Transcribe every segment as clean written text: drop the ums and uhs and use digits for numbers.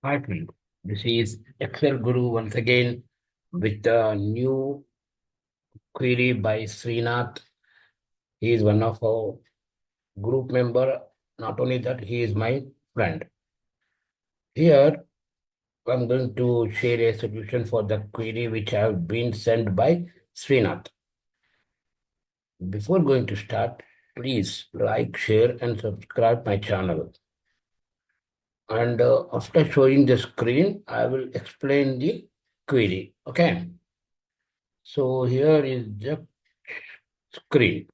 Hi, friend. This is ExcelGuru once again with a new query by Srinath. He is one of our group member. Not only that, he is my friend. Here, I'm going to share a solution for the query which have been sent by Srinath. Before going to start, please like, share, and subscribe my channel. And after showing the screen, I will explain the query. Okay. So here is the screen.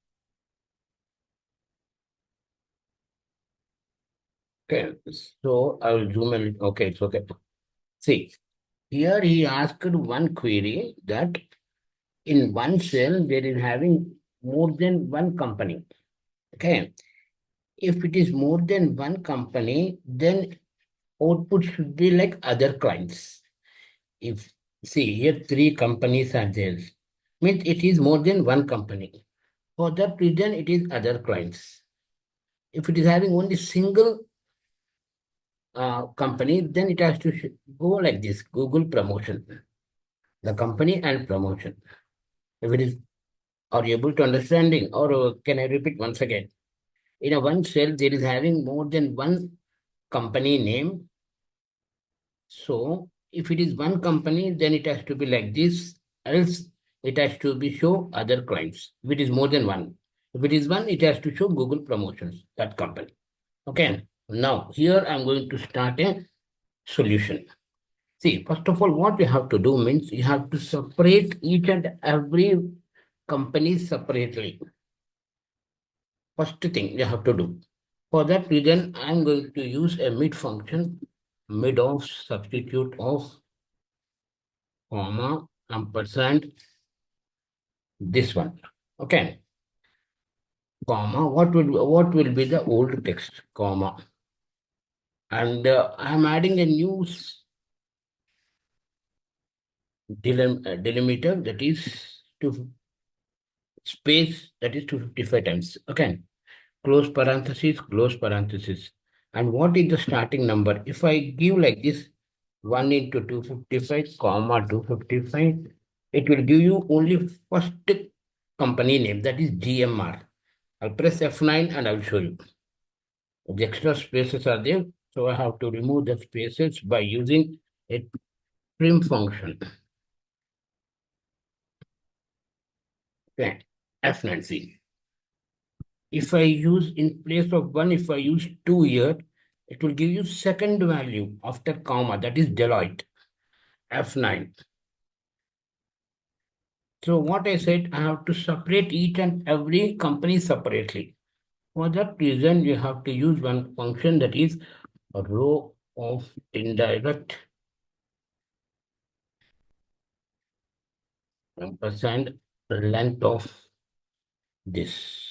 Okay, so I will zoom in. Okay, it's okay. See, here he asked one query that in one cell there is having more than one company. Okay, if it is more than one company, then output should be like other clients. If see here three companies are there, means it is more than one company. For that reason, it is other clients. If it is having only single company, then it has to go like this: Google promotion, the company and promotion. If it is, are you able to understanding, or can I repeat once again? In a one cell, there is having more than one company name. So if it is one company, then it has to be like this. Else, it has to be show other clients. If it is more than one, if it is one, it has to show Google promotions that company. Okay. Now here I'm going to start a solution. See, first of all, what you have to do means you have to separate each and every company separately. First thing you have to do. For that reason, I'm going to use a mid function, mid of substitute of comma ampersand this one. Okay, comma. What will be the old text? Comma, and I'm adding a new delimiter that is to space that is 255 times. Okay, close parenthesis, close parenthesis. And what is the starting number? If I give like this 1 into 255, comma 255, it will give you only first company name, that is GMR. I'll press F9 and I'll show you. The extra spaces are there, so I have to remove the spaces by using a trim function. Okay, F9, see. If I use in place of 1, if I use 2 here, it will give you second value after comma, that is Deloitte, F9. So what I said, I have to separate each and every company separately. For that reason, you have to use one function that is a row of indirect ampersand length of this.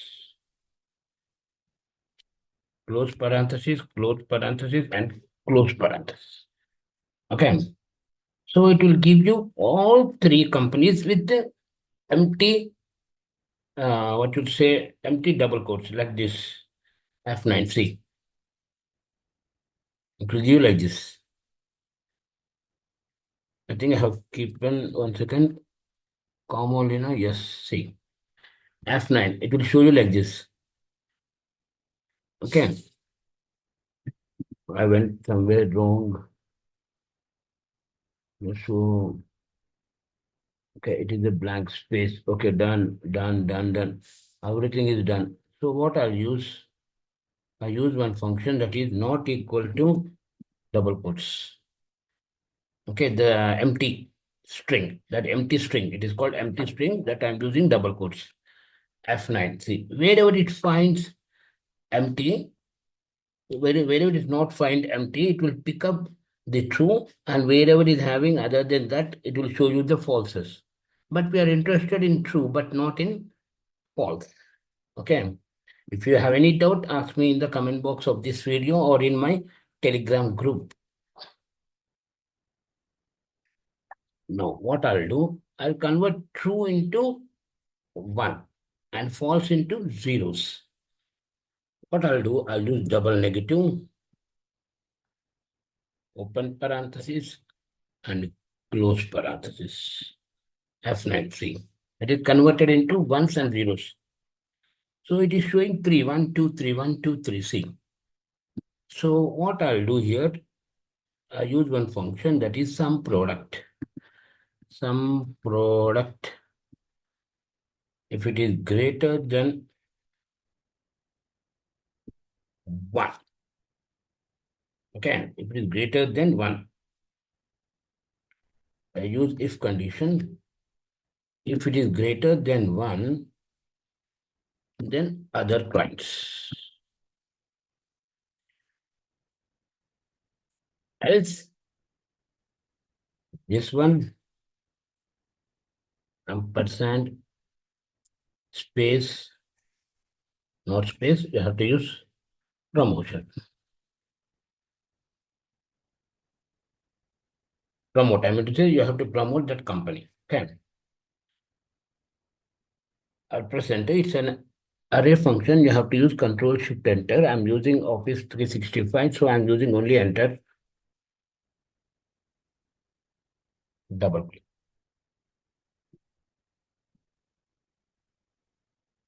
Close parenthesis, and close parenthesis. Okay. So it will give you all three companies with the empty, what you say, empty double quotes like this, F9C. It will give you like this. I think I have kept 1 second, comma Lina, yes, see. F9, it will show you like this. Okay. I went somewhere wrong. So, okay, it is a blank space. Okay, done, done, done, done. Everything is done. So what I'll use? I use one function that is not equal to double quotes. Okay, the empty string, that empty string, it is called empty string that I'm using double quotes. F9. See, wherever it finds empty, wherever it is not find empty, it will pick up the true, and wherever it is having other than that, it will show you the falses. But we are interested in true, but not in false. Okay. If you have any doubt, ask me in the comment box of this video or in my Telegram group. Now, what I'll do, I'll convert true into 1 and false into zeros. What I'll do, I'll use double negative. open parenthesis and close parenthesis. F9C. It is converted into ones and zeros. So it is showing 3, 1, 2, 3, 1, 2, 3. See. So what I'll do here, I use one function that is some product. Some product, if it is greater than 1. Okay, if it is greater than 1, I use if condition. If it is greater than 1, then other clients. Else, this one, ampersand, space, not space, you have to use promotion. Promote, I mean to say you have to promote that company. Okay. At present, it's an array function. You have to use Control Shift Enter. I'm using Office 365, so I'm using only Enter. Double click.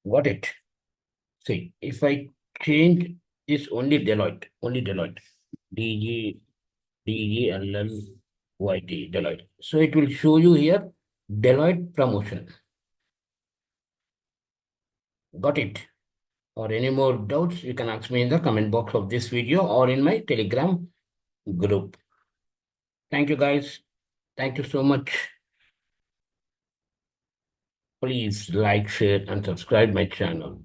Got it. See, if I change this only Deloitte, DG, DGLLYT, Deloitte. So it will show you here Deloitte promotion. Got it? Or any more doubts, you can ask me in the comment box of this video or in my Telegram group. Thank you, guys. Thank you so much. Please like, share, and subscribe my channel.